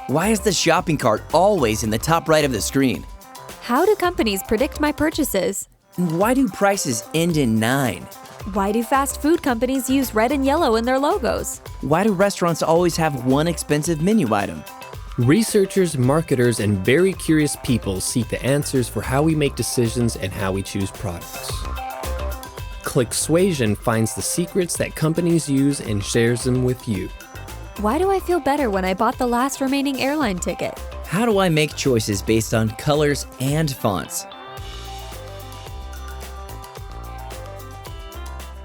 Why is the shopping cart always in the top right of the screen? How do companies predict my purchases? And why do prices end in 9? Why do fast food companies use red and yellow in their logos? Why do restaurants always have one expensive menu item? Researchers, marketers, and very curious people seek the answers for how we make decisions and how we choose products. Clicksuasion finds the secrets that companies use and shares them with you. Why do I feel better when I bought the last remaining airline ticket? How do I make choices based on colors and fonts?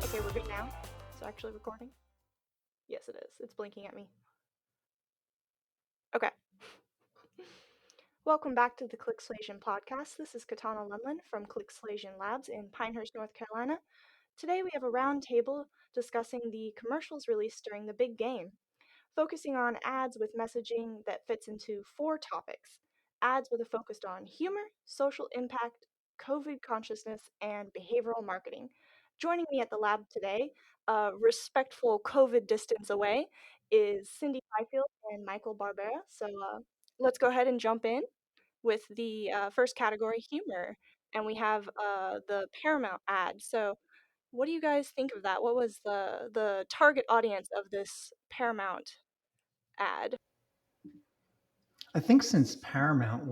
Okay, we're good now. It's actually recording? Yes, it is. It's blinking at me. Okay. Welcome back to the Clicksuasion podcast. This is Katana Lemelin from Clicksuasion Labs in Pinehurst, North Carolina. Today we have a round table discussing the commercials released during the big game, focusing on ads with messaging that fits into 4 topics. Ads with a focus on humor, social impact, COVID consciousness, and behavioral marketing. Joining me at the lab today, respectful COVID distance away, is Cyndi Fifield and Michael Barbera. So let's go ahead and jump in with the first category, humor. And we have the Paramount ad. So what do you guys think of that? What was the target audience of this Paramount ad? I think since Paramount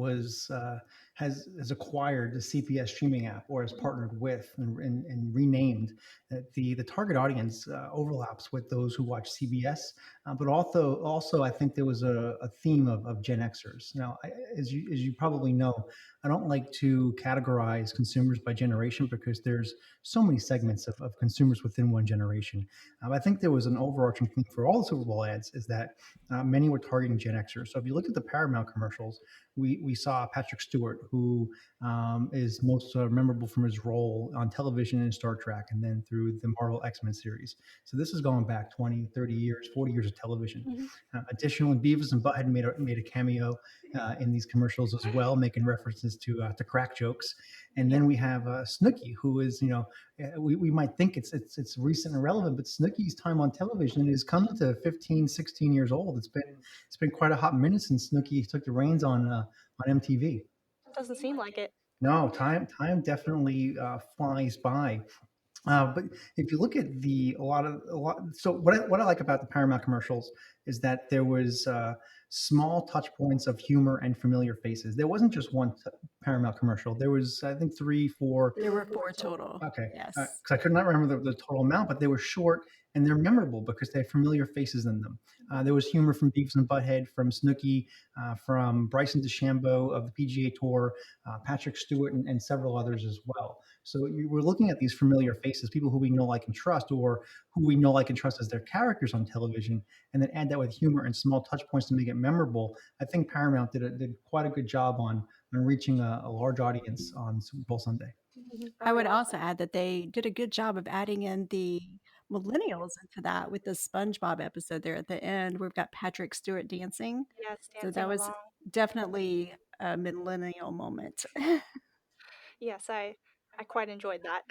has acquired the CPS streaming app or has partnered with and renamed that the target audience overlaps with those who watch CBS, but also I think there was a theme of Gen Xers. Now, as you probably know, I don't like to categorize consumers by generation because there's so many segments of consumers within one generation. I think there was an overarching theme for all the Super Bowl ads is that many were targeting Gen Xers. So if you look at the Paramount commercials, we saw Patrick Stewart, who is most memorable from his role on television in Star Trek and then through the Marvel X-Men series. So this is going back 20, 30 years, 40 years of television. Additionally, Beavis and Butthead made a cameo in these commercials as well, making references to crack jokes. And then we have Snooki, who is, we might think it's recent and relevant, but Snooki's time on television is coming to 15, 16 years old. It's been quite a hot minute since Snooki took the reins on MTV. Doesn't seem like it. No, time definitely flies by. But if you look at a lot, so what I like about the Paramount commercials is that there was small touch points of humor and familiar faces. There wasn't just one Paramount commercial. There was, I think, 3, 4. There were 4 total. Okay. Yes. Because I could not remember the total amount, but they were short and they're memorable because they have familiar faces in them. There was humor from Beavis and Butthead, from Snooki, from Bryson DeChambeau of the PGA Tour, Patrick Stewart, and several others as well. So we're looking at these familiar faces, people who we know, like, and trust, or who we know, like, and trust as their characters on television, and then add that with humor and small touch points to make it memorable. I think Paramount did quite a good job on reaching a large audience on Super Bowl Sunday. I would also add that they did a good job of adding in the millennials into that with the SpongeBob episode there at the end. We've got Patrick Stewart dancing. Yes, So that was definitely a millennial moment. Yes, I quite enjoyed that.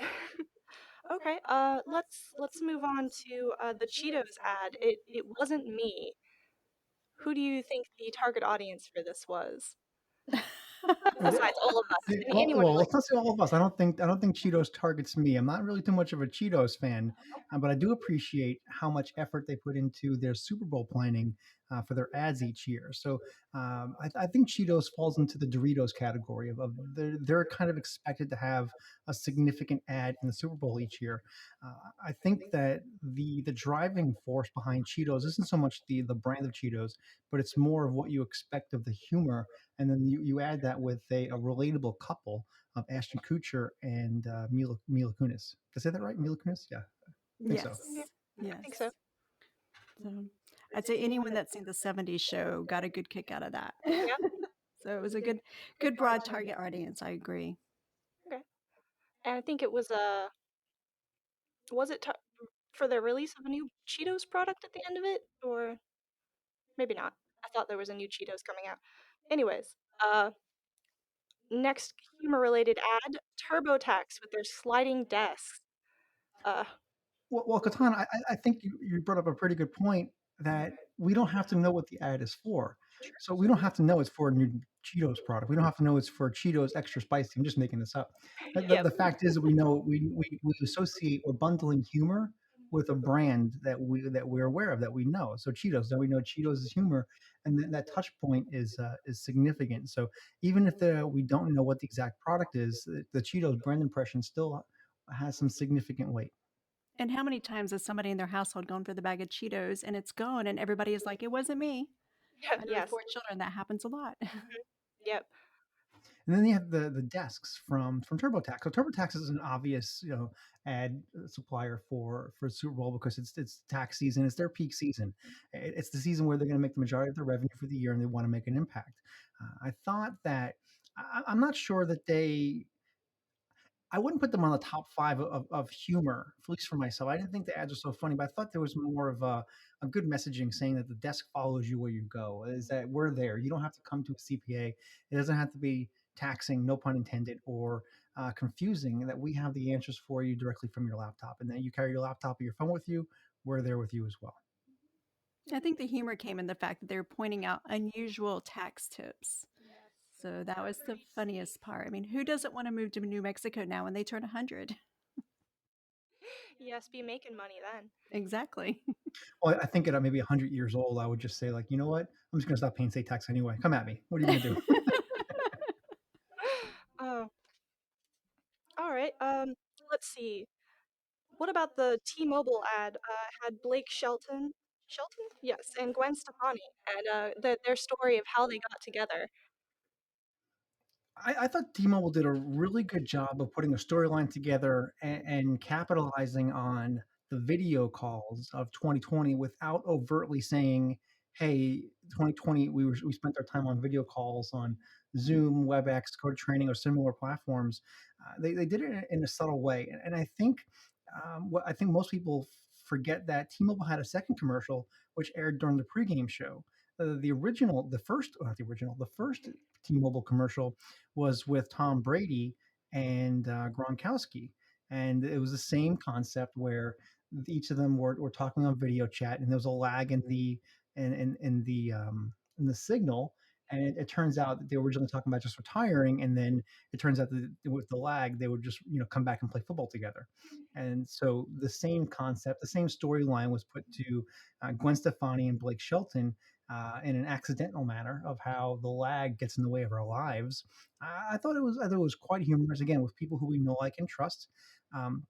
Okay, let's move on to the Cheetos ad. It wasn't me. Who do you think the target audience for this was? Besides all of us. Well, let's not say all of us. I don't think Cheetos targets me. I'm not really too much of a Cheetos fan, but I do appreciate how much effort they put into their Super Bowl planning for their ads each year. So I think Cheetos falls into the Doritos category of they're kind of expected to have a significant ad in the Super Bowl each year. I think that the driving force behind Cheetos isn't so much the brand of Cheetos, but it's more of what you expect of the humor, and then you add that with a relatable couple of Ashton Kutcher and Mila Kunis. Did I say that right? Mila Kunis? Yeah, I think so. Yes. I think so. So I'd say anyone that's seen the 70s show got a good kick out of that. Yeah. So it was a good broad target audience. I agree. Okay. And I think it was for the release of a new Cheetos product at the end of it, or maybe not. I thought there was a new Cheetos coming out. Anyways, next humor-related ad, TurboTax with their sliding desks. Well, Katana, I think you brought up a pretty good point. that we don't have to know what the ad is for. So we don't have to know it's for a new Cheetos product. We don't have to know it's for Cheetos extra spicy. I'm just making this up. The Yep. fact is that we know we associate or bundling humor with a brand that we're aware of, that we know. So Cheetos, that we know Cheetos is humor, and that touch point is significant. So even if we don't know what the exact product is, the Cheetos brand impression still has some significant weight. And how many times has somebody in their household gone for the bag of Cheetos and it's gone and everybody is like, "It wasn't me." I know with Yes. 4 children, that happens a lot. Mhm. Yep. And then you have the desks from TurboTax. So TurboTax is an obvious ad supplier for Super Bowl because it's tax season. It's their peak season. It's the season where they're going to make the majority of their revenue for the year, and they want to make an impact. I thought that I'm not sure that I wouldn't put them on the top five of humor, at least for myself. I didn't think the ads were so funny, but I thought there was more of a good messaging saying that the desk follows you where you go. Is that we're there. You don't have to come to a CPA. It doesn't have to be taxing, no pun intended, or confusing. That we have the answers for you directly from your laptop, and then you carry your laptop or your phone with you. We're there with you as well. I think the humor came in the fact that they were pointing out unusual tax tips. So that was the funniest part. I mean, who doesn't want to move to New Mexico now when they turn 100? Yes, be making money then. Exactly. Well, I think at maybe 100 years old, I would just say like, you know what? I'm just going to stop paying state tax anyway. Come at me. What are you going to do? Oh, all right. Let's see. What about the T-Mobile ad? Had Blake Shelton? Yes, and Gwen Stefani, and their story of how they got together. I thought T-Mobile did a really good job of putting a storyline together and capitalizing on the video calls of 2020 without overtly saying, "Hey, 2020, we spent our time on video calls on Zoom, WebEx, Code Training, or similar platforms." They did it in a subtle way, and I think what I think most people forget that T-Mobile had a second commercial which aired during the pregame show. The original, the first, not the original, the first T-Mobile commercial was with Tom Brady and Gronkowski, and it was the same concept where each of them were talking on video chat, and there was a lag in the signal. And it turns out that they were originally talking about just retiring, and then it turns out that with the lag, they would just come back and play football together. And so the same concept, the same storyline was put to Gwen Stefani and Blake Shelton in an accidental manner of how the lag gets in the way of our lives. I thought it was quite humorous again with people who we know, like, and trust. Um,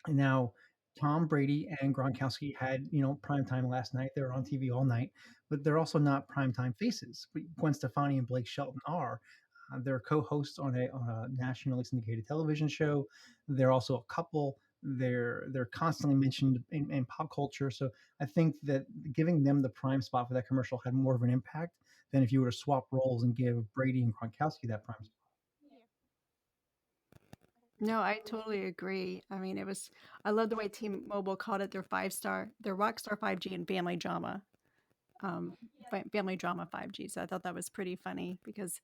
and now Tom Brady and Gronkowski had prime time last night. They were on TV all night, but they're also not prime time faces. But Gwen Stefani and Blake Shelton are. They're co-hosts on a nationally syndicated television show. They're also a couple. They're constantly mentioned in pop culture. So I think that giving them the prime spot for that commercial had more of an impact than if you were to swap roles and give Brady and Gronkowski that prime spot. No, I totally agree. I mean, I love the way T-Mobile called it their Rockstar 5G and family drama, family drama 5G. So I thought that was pretty funny because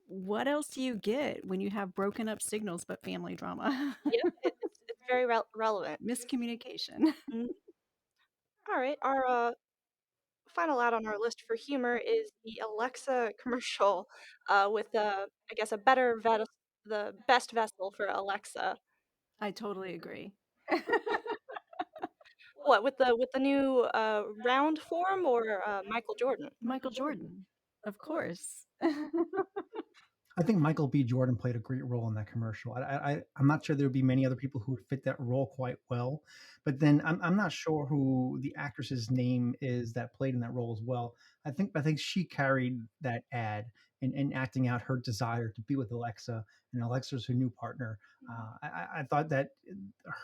what else do you get when you have broken up signals but family drama? Yep, it's very relevant. Miscommunication. Mm. All right, our final ad on our list for humor is the Alexa commercial, with I guess the best vessel for Alexa. I totally agree. What with the new round form or Michael Jordan? Michael Jordan, of course. I think Michael B. Jordan played a great role in that commercial. I'm not sure there would be many other people who would fit that role quite well. But then I'm not sure who the actress's name is that played in that role as well. I think she carried that ad in acting out her desire to be with Alexa, and Alexa's her new partner. I thought that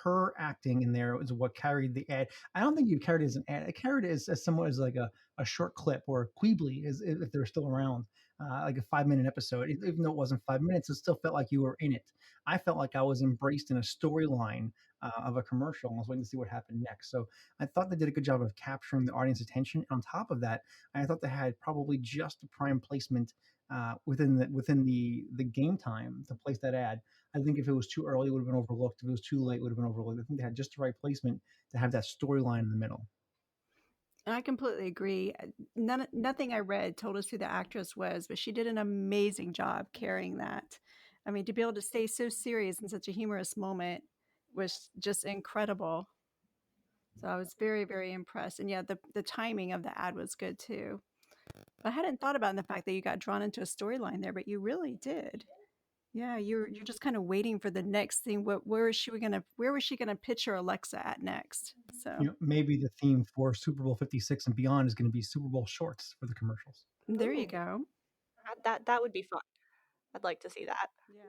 her acting in there was what carried the ad. I don't think you carried it as an ad. I carried it as somewhat as like a short clip or a Queebly, as if they're still around, like a 5 minute episode. Even though it wasn't 5 minutes, it still felt like you were in it. I felt like I was embraced in a storyline of a commercial, and I was waiting to see what happened next. So I thought they did a good job of capturing the audience attention. On top of that, I thought they had probably just the prime placement within the game time to place that ad. I think if it was too early, it would have been overlooked. If it was too late, it would have been overlooked. I think they had just the right placement to have that storyline in the middle. And I completely agree. Nothing I read told us who the actress was, but she did an amazing job carrying that. I mean, to be able to stay so serious in such a humorous moment was just incredible. So I was very, very impressed. And yeah, the timing of the ad was good too. I hadn't thought about the fact that you got drawn into a storyline there, but you really did. Yeah, you're just kind of waiting for the next thing. Where was she gonna pitch her Alexa at next? So Maybe the theme for Super Bowl 56 and beyond is going to be Super Bowl shorts for the commercials. there you Ooh, go. that would be fun. I'd like to see that. Yeah.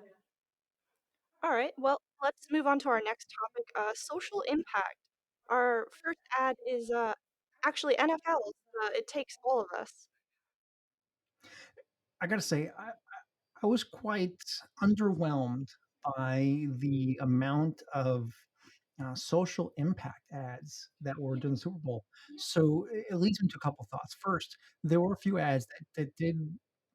All right, well, let's move on to our next topic, social impact. Our first ad is actually NFL. It takes all of us. I got to say, I was quite underwhelmed by the amount of social impact ads that were during the Super Bowl. So it leads me to a couple thoughts. First, there were a few ads that did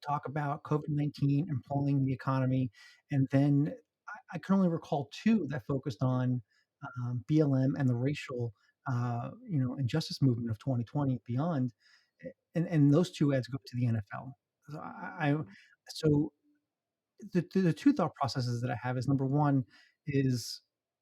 talk about COVID-19 and pulling the economy. And then I can only recall two that focused on BLM and the racial, injustice movement of 2020 and beyond. And those two ads go to the NFL. So so the two thought processes that I have is number one is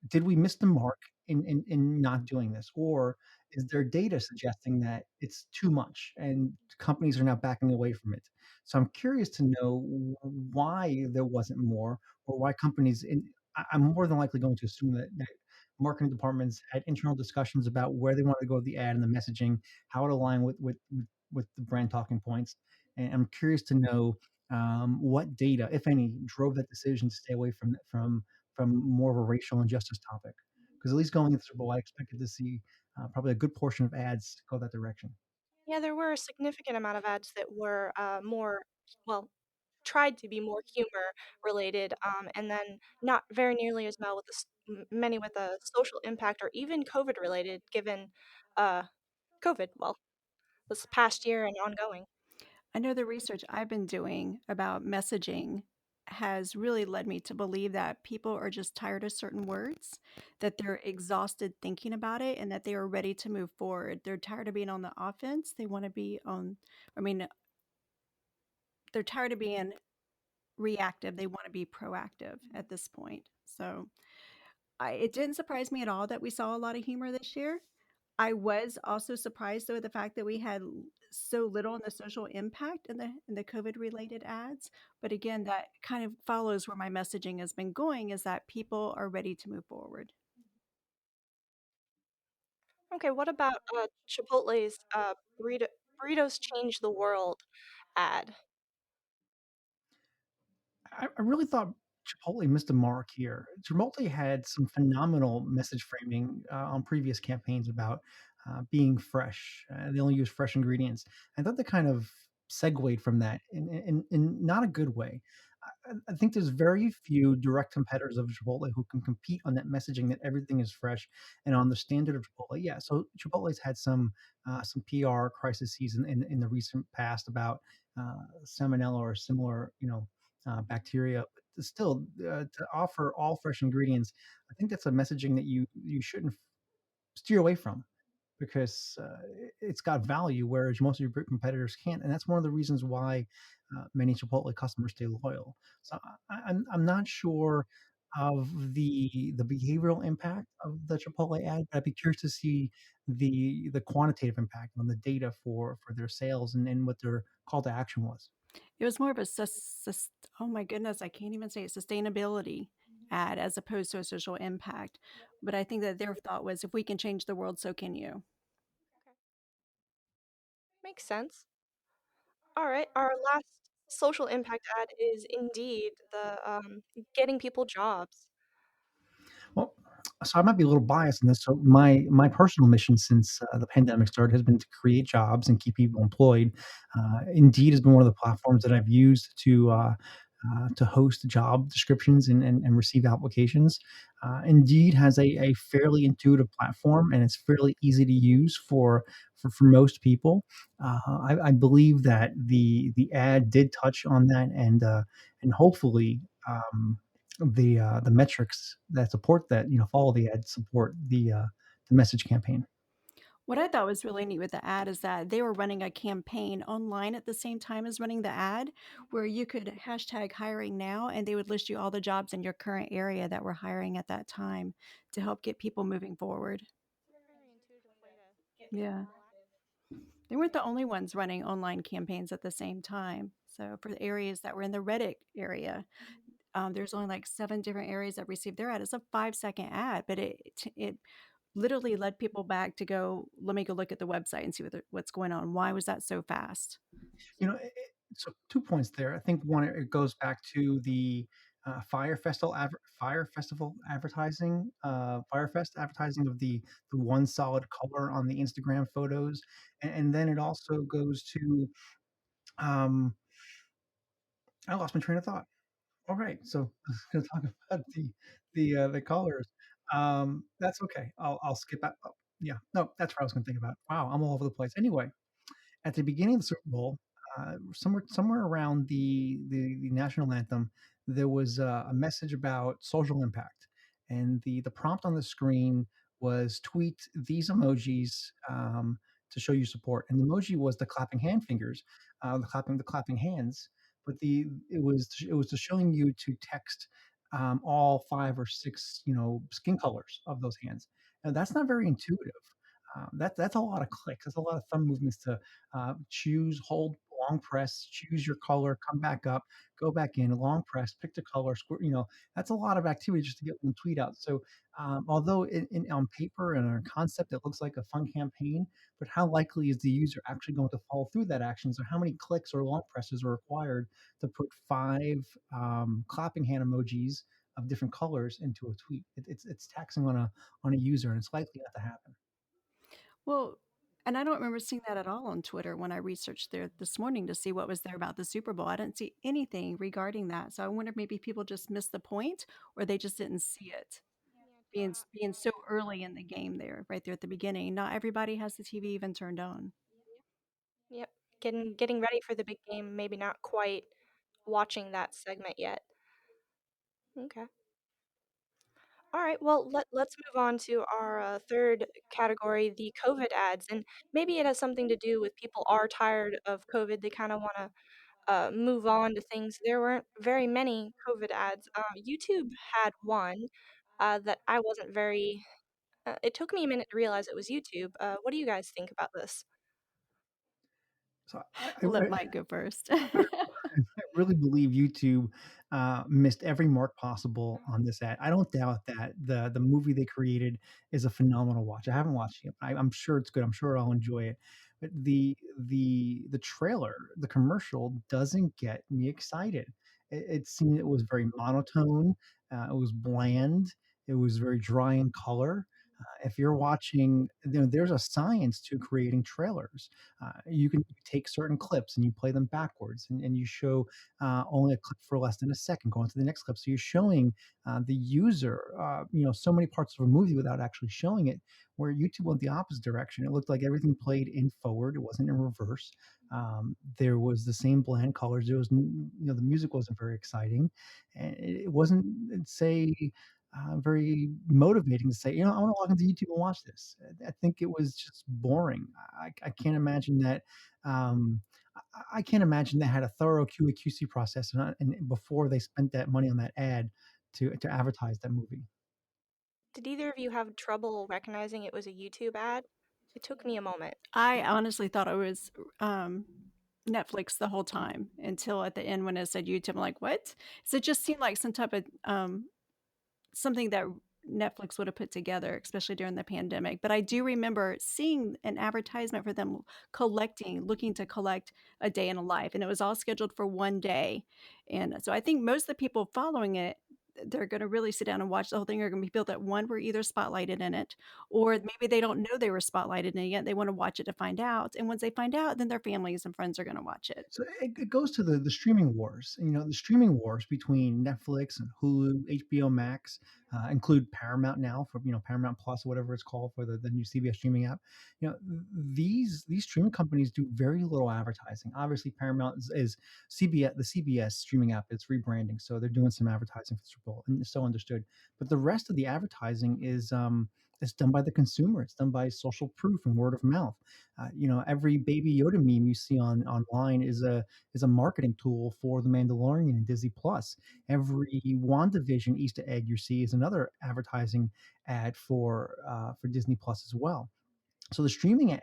did we miss the mark in not doing this, or is there data suggesting that it's too much and companies are now backing away from it? So I'm curious to know why there wasn't more, or why companies. I'm more than likely going to assume that marketing departments had internal discussions about where they wanted to go with the ad and the messaging, how it aligned with the brand talking points. And I'm curious to know what data, if any, drove that decision to stay away from more of a racial injustice topic? Because at least going into the Super Bowl, I expected to see probably a good portion of ads go that direction. Yeah, there were a significant amount of ads that were more, well, tried to be more humor related, and then not very nearly as well with many with a social impact or even COVID related, given uh, COVID, well, this past year and ongoing. I know the research I've been doing about messaging has really led me to believe that people are just tired of certain words, that they're exhausted thinking about it, and that they are ready to move forward. They're tired of being on the offense. They want to be on, I mean, they're tired of being reactive. They want to be proactive at this point. So it didn't surprise me at all that we saw a lot of humor this year. I was also surprised though at the fact that we had so little in the social impact in the COVID related ads. But again, that kind of follows where my messaging has been going is that people are ready to move forward. Okay, what about Chipotle's burritos change the world ad? I really thought Chipotle missed a mark here. Chipotle had some phenomenal message framing on previous campaigns about being fresh. They only use fresh ingredients. I thought they kind of segued from that in not a good way. I think there's very few direct competitors of Chipotle who can compete on that messaging that everything is fresh and on the standard of Chipotle. Yeah, so Chipotle's had some PR crises in the recent past about salmonella or similar, bacteria. But still, to offer all fresh ingredients, I think that's a messaging that you shouldn't steer away from because it's got value, whereas most of your big competitors can't. And that's one of the reasons why many Chipotle customers stay loyal. So I'm not sure of the behavioral impact of the Chipotle ad, but I'd be curious to see the quantitative impact on the data for their sales and what their call to action was. It was more of a oh my goodness, I can't even say it, sustainability ad as opposed to a social impact. But I think that their thought was if we can change the world, so can you. Okay, makes sense. All right, our last social impact ad is indeed the getting people jobs. Well, so I might be a little biased in this. So my personal mission since the pandemic started has been to create jobs and keep people employed. Indeed has been one of the platforms that I've used to host job descriptions and receive applications. Indeed has a fairly intuitive platform and it's fairly easy to use for most people. I believe that the ad did touch on that and hopefully. The metrics that support that follow the ad support the message campaign. What I thought was really neat with the ad is that they were running a campaign online at the same time as running the ad, where you could hashtag hiring now and they would list you all the jobs in your current area that were hiring at that time to help get people moving forward. Very intuitive way to get people Yeah. all active. They weren't the only ones running online campaigns at the same time. So for the areas that were in the Reddit area, there's only like 7 different areas that received their ad. It's a 5-second ad, but it literally led people back to go, let me go look at the website and see what's going on. Why was that so fast? So 2 points there. I think one, it goes back to the Fire Festival advertising, Firefest advertising of the one solid color on the Instagram photos, and then it also goes to um, I lost my train of thought. All right, so I was going to talk about the colors. That's okay. I'll skip that. Oh, yeah, no, that's what I was going to think about. Wow, I'm all over the place. Anyway, at the beginning of the Super Bowl, somewhere around the national anthem, there was a message about social impact, and the prompt on the screen was tweet these emojis to show you support. And the emoji was the clapping hand fingers, the clapping hands. But it was to showing you to text all 5 or 6 skin colors of those hands. And that's not very intuitive. That's a lot of clicks. That's a lot of thumb movements to choose, hold, long press, choose your color, come back up, go back in, long press, pick the color, that's a lot of activity just to get one tweet out. So, although on paper and on concept, it looks like a fun campaign, but how likely is the user actually going to follow through that action? So, how many clicks or long presses are required to put 5 clapping hand emojis of different colors into a tweet? It's taxing on a user, and it's likely not to happen. Well, and I don't remember seeing that at all on Twitter when I researched there this morning to see what was there about the Super Bowl. I didn't see anything regarding that. So I wonder if maybe people just missed the point or they just didn't see it Yeah, being so early in the game there, right there at the beginning. Not everybody has the TV even turned on. yep. Getting ready for the big game, maybe not quite watching that segment yet. Okay. All right. Well, let's move on to our third category, the COVID ads, and maybe it has something to do with people are tired of COVID. They kind of want to move on to things. There weren't very many COVID ads. YouTube had one that I wasn't very. It took me a minute to realize it was YouTube. What do you guys think about this? So Let Mike go first. I really believe YouTube missed every mark possible on this ad. I don't doubt that the movie they created is a phenomenal watch. I haven't watched it, but I'm sure it's good. I'm sure I'll enjoy it. But the trailer, the commercial doesn't get me excited. It seemed it was very monotone. It was bland. It was very dry in color. If you're watching, there's a science to creating trailers. You can take certain clips and you play them backwards, and you show only a clip for less than a second, go on to the next clip. So you're showing the user, so many parts of a movie without actually showing it. Where YouTube went the opposite direction. It looked like everything played in forward. It wasn't in reverse. There was the same bland colors. There was, the music wasn't very exciting, and it wasn't, say, very motivating to say, I want to log into YouTube and watch this. I think it was just boring. I can't imagine that. I can't imagine they had a thorough QA/QC process and before they spent that money on that ad to advertise that movie. Did either of you have trouble recognizing it was a YouTube ad? It took me a moment. I honestly thought it was Netflix the whole time until at the end when it said YouTube. I'm like, what? So it just seemed like some type of something that Netflix would have put together, especially during the pandemic. But I do remember seeing an advertisement for them looking to collect a day in a life, and it was all scheduled for one day. And so I think most of the people following it, they're going to really sit down and watch the whole thing. Are going to be people that one were either spotlighted in it, or maybe they don't know they were spotlighted in it yet. They want to watch it to find out, and once they find out, then their families and friends are going to watch it. So it goes to the streaming wars. The streaming wars between Netflix and Hulu, HBO Max, include Paramount now for Paramount Plus or whatever it's called for the new CBS streaming app. These streaming companies do very little advertising. Obviously, Paramount is CBS. The CBS streaming app is rebranding, so they're doing some advertising for the Super Bowl, and it's so understood. But the rest of the advertising is it's done by the consumer. It's done by social proof and word of mouth. Every Baby Yoda meme you see online is a marketing tool for The Mandalorian and Disney Plus. Every WandaVision Easter egg you see is another advertising ad for Disney Plus as well. So the streaming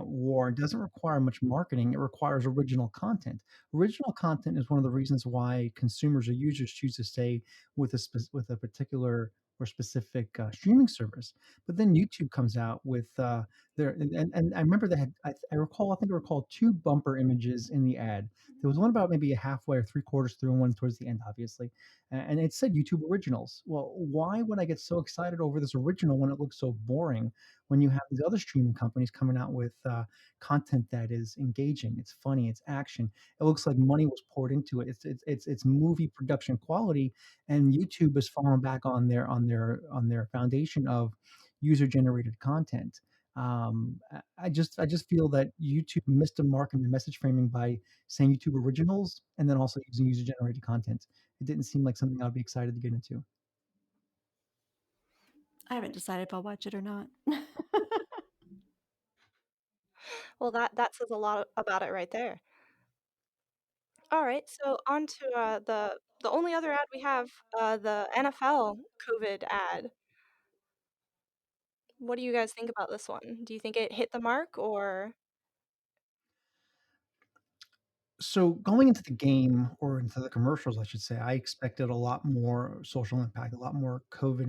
war doesn't require much marketing. It requires original content. Original content is one of the reasons why consumers or users choose to stay with a particular or specific streaming service. But then YouTube comes out with their and I remember they had I think I recall two bumper images in the ad. There was one about maybe a halfway or three quarters through, and one towards the end, obviously, and it said YouTube Originals. Well, why would I get so excited over this original when it looks so boring? When you have these other streaming companies coming out with content that is engaging, it's funny, it's action. It looks like money was poured into it. It's movie production quality, and YouTube has fallen back on their foundation of user generated content. I just feel that YouTube missed a mark in their message framing by saying YouTube originals and then also using user generated content. It didn't seem like something I'd be excited to get into. I haven't decided if I'll watch it or not. Well, that says a lot about it right there. All right, so on to the only other ad we have, the NFL COVID ad. What do you guys think about this one? Do you think it hit the mark or So going into the game or into the commercials, I should say, I expected a lot more social impact, a lot more COVID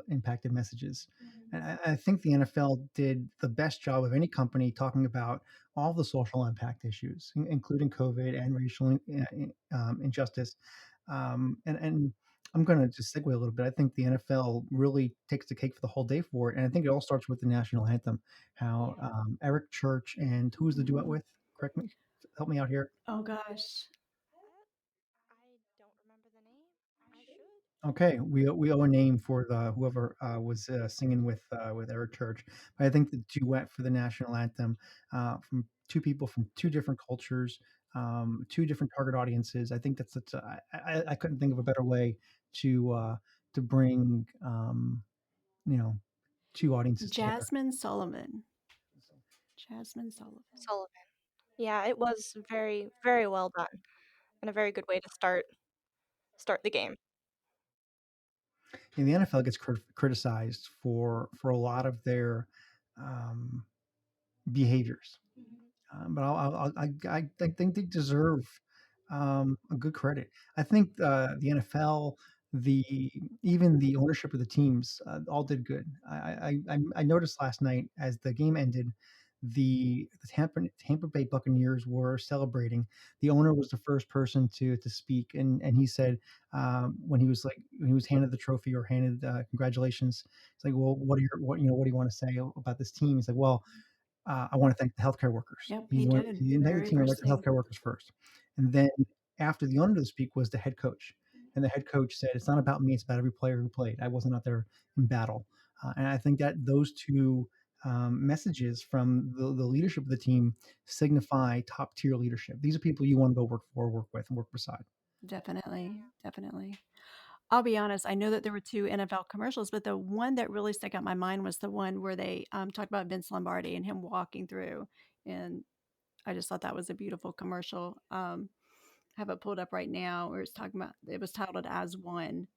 impacted messages. And I think the NFL did the best job of any company talking about all the social impact issues, including COVID and racial injustice. And I'm going to just segue a little bit. I think the NFL really takes the cake for the whole day for it. And I think it all starts with the national anthem, how Eric Church and who was the duet with? Correct me, help me out here. Oh gosh. I don't remember the name. I should. Okay, we owe a name for the whoever was singing with Eric Church. But I think the duet for the national anthem from two people from two different cultures, two different target audiences. I think I couldn't think of a better way to bring you know two audiences together. Jasmine Sullivan. Jasmine Sullivan. Sullivan. Yeah, it was very, very well done and a very good way to start the game. And the NFL gets criticized for a lot of their um, behaviors. But I think they deserve a good credit. I think the NFL, the even the ownership of the teams, all did good. I noticed last night as the game ended, the Tampa Bay Buccaneers were celebrating. The owner was the first person to speak, and he said when he was handed the trophy or handed congratulations, it's like, well, what do you want to say about this team? He's like, well, I want to thank the healthcare workers. Yep, he did. He The didn't thank the very team, he first went to the thing. healthcare workers first. And then after the owner to speak was the head coach. And the head coach said, it's not about me, it's about every player who played. I wasn't out there in battle. And I think that those two messages from the leadership of the team signify top tier leadership. These are people you want to go work for, work with, and work beside. Definitely. Definitely. I'll be honest, I know that there were two NFL commercials, but the one that really stuck out in my mind was the one where they talked about Vince Lombardi and him walking through. And I just thought that was a beautiful commercial. I have it pulled up right now where it's talking about, it was titled As One.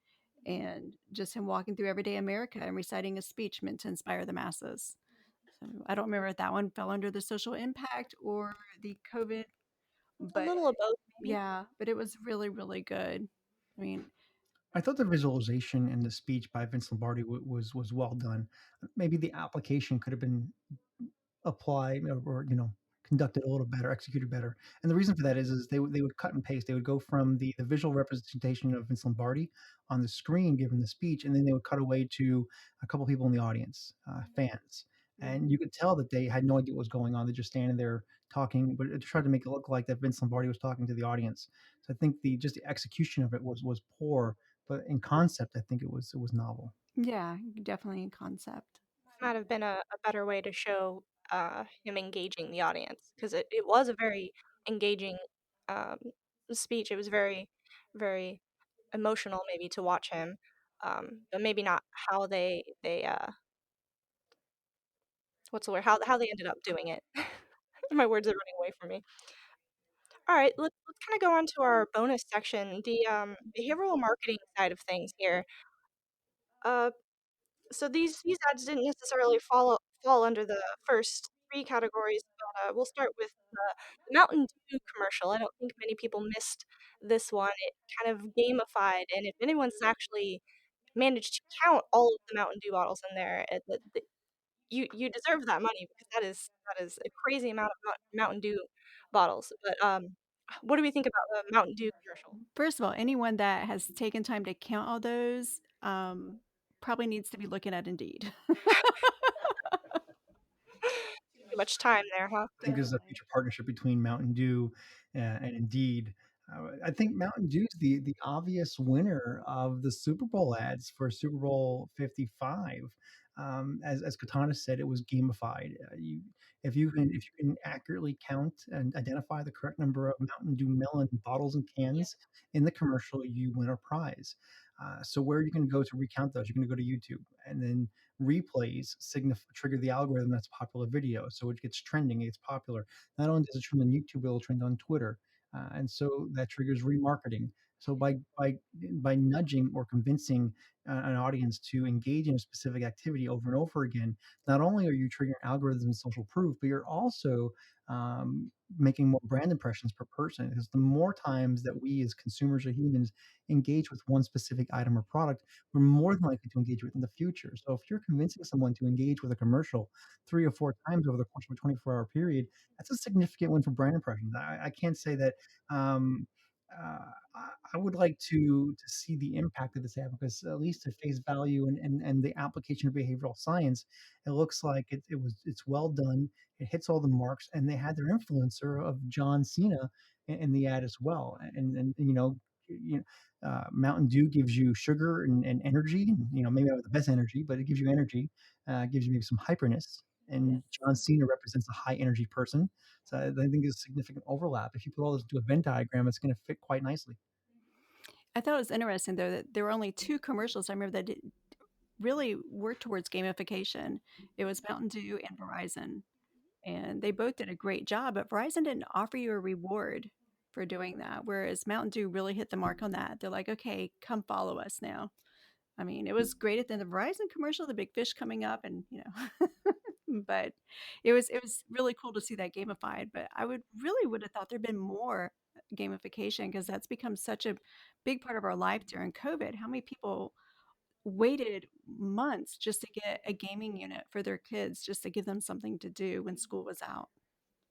And just him walking through everyday America and reciting a speech meant to inspire the masses. So I don't remember if that one fell under the social impact or the COVID, A but little of both, maybe. yeah, but it was really, really good. I mean, I thought the visualization and the speech by Vince Lombardi was well done. Maybe the application could have been apply or conducted a little better, executed better. And the reason for that is they would cut and paste. They would go from the visual representation of Vince Lombardi on the screen giving the speech, and then they would cut away to a couple people in the audience, fans. And you could tell that they had no idea what was going on. They're just standing there talking, but it tried to make it look like that Vince Lombardi was talking to the audience. So I think the execution of it was poor, but in concept, I think it was novel. yeah, definitely in concept. Might have been a better way to show him engaging the audience because it was a very engaging um, speech. It was very, very emotional, maybe to watch him. but maybe not how they what's the word? How they ended up doing it. My words are running away from me. All right, let's kind of go on to our bonus section, the behavioral marketing side of things here. Uh, so these ads didn't necessarily fall under the first three categories, but we'll start with the Mountain Dew commercial. I don't think many people missed this one. It kind of gamified, and if anyone's actually managed to count all of the Mountain Dew bottles in there, you deserve that money because that is a crazy amount of Mountain Dew bottles. But what do we think about the Mountain Dew commercial? First of all, anyone that has taken time to count all those probably needs to be looking at Indeed. Too much time there, huh? I think there's a future partnership between Mountain Dew and Indeed. I think Mountain Dew is the obvious winner of the Super Bowl ads for Super Bowl 55. As Katana said, it was gamified. If you can accurately count and identify the correct number of Mountain Dew melon bottles and cans in the commercial, you win a prize. So where are you going to go to recount those? You're going to go to YouTube, and then replays trigger the algorithm that's popular video, so it gets trending, it gets popular. Not only does it trend on YouTube, it'll trend on Twitter, and so that triggers remarketing. So by nudging or convincing an audience to engage in a specific activity over and over again, not only are you triggering algorithms and social proof, but you're also um, making more brand impressions per person. Because the more times that we as consumers or humans engage with one specific item or product, we're more than likely to engage with in the future. So if you're convincing someone to engage with a commercial 3 or 4 times over the course of a 24-hour period, that's a significant win for brand impressions. I can't say that. Um, I would like to see the impact of this have, because at least at face value and the application of behavioral science, it looks like it's well done. It hits all the marks, and they had their influencer of John Cena in the ad as well. And Mountain Dew gives you sugar and energy. Maybe not the best energy, but it gives you energy. Gives you maybe some hyperness. And John Cena represents a high energy person. So I think there's significant overlap. If you put all this into a Venn diagram, it's going to fit quite nicely. I thought it was interesting though that there were only two commercials I remember that really worked towards gamification. It was Mountain Dew and Verizon, and they both did a great job. But Verizon didn't offer you a reward for doing that, whereas Mountain Dew really hit the mark on that. They're like, okay, come follow us now. I mean, it was great at the end of the Verizon commercial, the big fish coming up, and but it was really cool to see that gamified. But I would have thought there'd been more gamification because that's become such a big part of our life during COVID. How many people waited months just to get a gaming unit for their kids, just to give them something to do when school was out?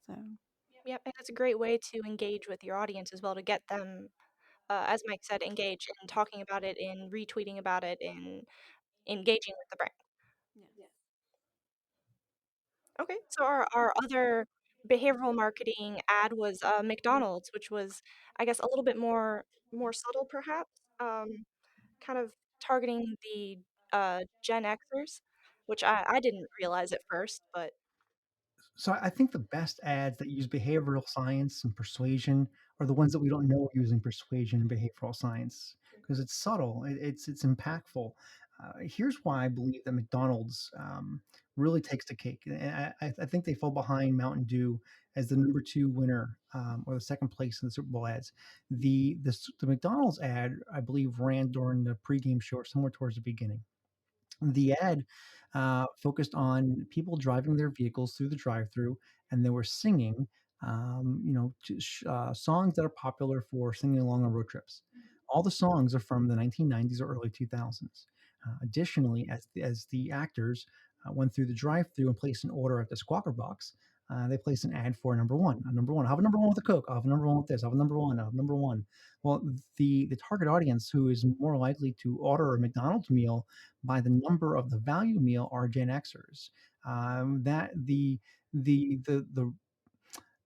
So Yep, and it's a great way to engage with your audience as well, to get them, as Mike said, engaged in talking about it, in retweeting about it, in engaging with the brand. yeah. Okay, so our other behavioral marketing ad was McDonald's, which was, I guess, a little bit more subtle, perhaps, kind of targeting the Gen Xers, which I didn't realize at first, but So I think the best ads that use behavioral science and persuasion are the ones that we don't know are using persuasion and behavioral science, because it's subtle, it's impactful. Here's why I believe that McDonald's really takes the cake, and I think they fall behind Mountain Dew as the number two winner, or the second place in the Super Bowl ads. The McDonald's ad, I believe, ran during the pregame show or somewhere towards the beginning. The ad focused on people driving their vehicles through the drive-through, and they were singing, songs that are popular for singing along on road trips. All the songs are from the 1990s or early 2000s. Additionally, as the actors went through the drive-through and placed an order at the squawker box, they placed an ad for number one. A number one. I have a number one with a Coke. I have a number one with this. I have a number one. I have a number one. Well, the target audience who is more likely to order a McDonald's meal by the number of the value meal are Gen Xers. That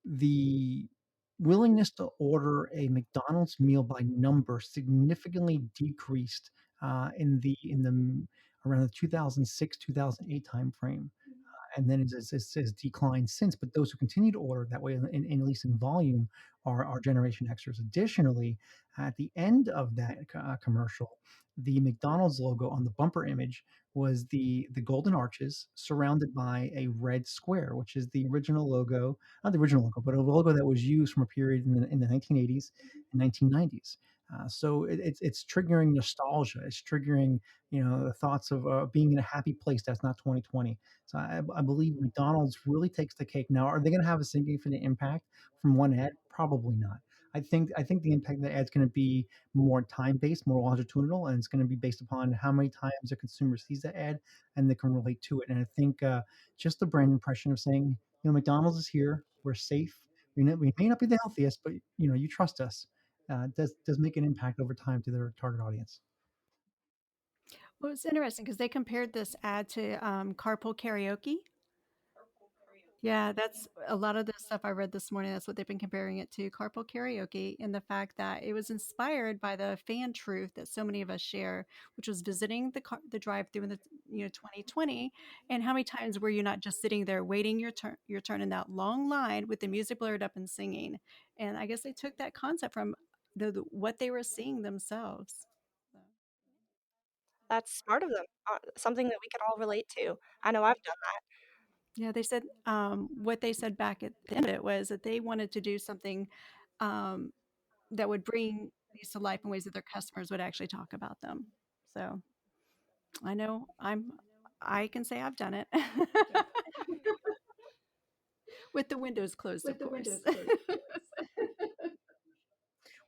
the willingness to order a McDonald's meal by number significantly decreased in the around the 2006 2008 time frame. and then it's declined since. But those who continue to order that way, at least in volume, are Generation Xers. Additionally, at the end of that commercial, the McDonald's logo on the bumper image was the golden arches surrounded by a red square, which is the original logo, not the original logo, but a logo that was used from a period in the 1980s and 1990s. So it's triggering nostalgia. It's triggering, the thoughts of being in a happy place that's not 2020. So I believe McDonald's really takes the cake. Now, are they going to have a significant impact from one ad? Probably not. I think the impact of the ad is going to be more time based, more longitudinal, and it's going to be based upon how many times a consumer sees the ad and they can relate to it. And I think just the brand impression of saying, McDonald's is here, we're safe. We may not be the healthiest, but you trust us. Does make an impact over time to their target audience. Well, it's interesting because they compared this ad to carpool karaoke. Yeah, that's a lot of the stuff I read this morning. That's what they've been comparing it to, carpool karaoke, and the fact that it was inspired by the fan truth that so many of us share, which was visiting the drive-through in the 2020, and how many times were you not just sitting there waiting your turn in that long line with the music blared up and singing? And I guess they took that concept from what they were seeing themselves. That's smart of them. Something that we can all relate to. I know I've done that. Yeah, they said what they said back at the end of it was that they wanted to do something um, that would bring these to life in ways that their customers would actually talk about them. So I know I can say I've done it with the windows closed, of course.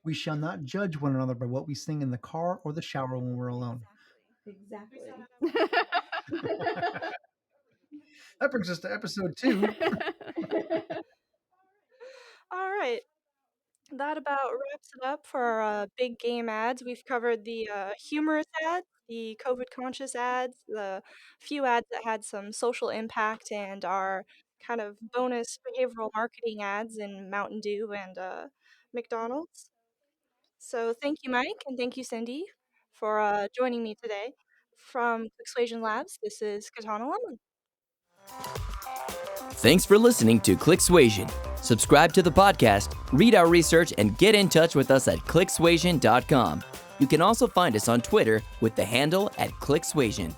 We shall not judge one another by what we sing in the car or the shower when we're alone. Exactly. That brings us to episode 2. All right. That about wraps it up for our big game ads. We've covered the humorous ads, the COVID conscious ads, the few ads that had some social impact, and our kind of bonus behavioral marketing ads in Mountain Dew and McDonald's. So thank you, Mike, and thank you, Cyndi, for joining me today. From Persuasion Labs, this is Katana Lemelin. Thanks for listening to ClickSuasion. Subscribe to the podcast, read our research, and get in touch with us at clicksuasion.com. You can also find us on Twitter with the handle @ClickSuasion.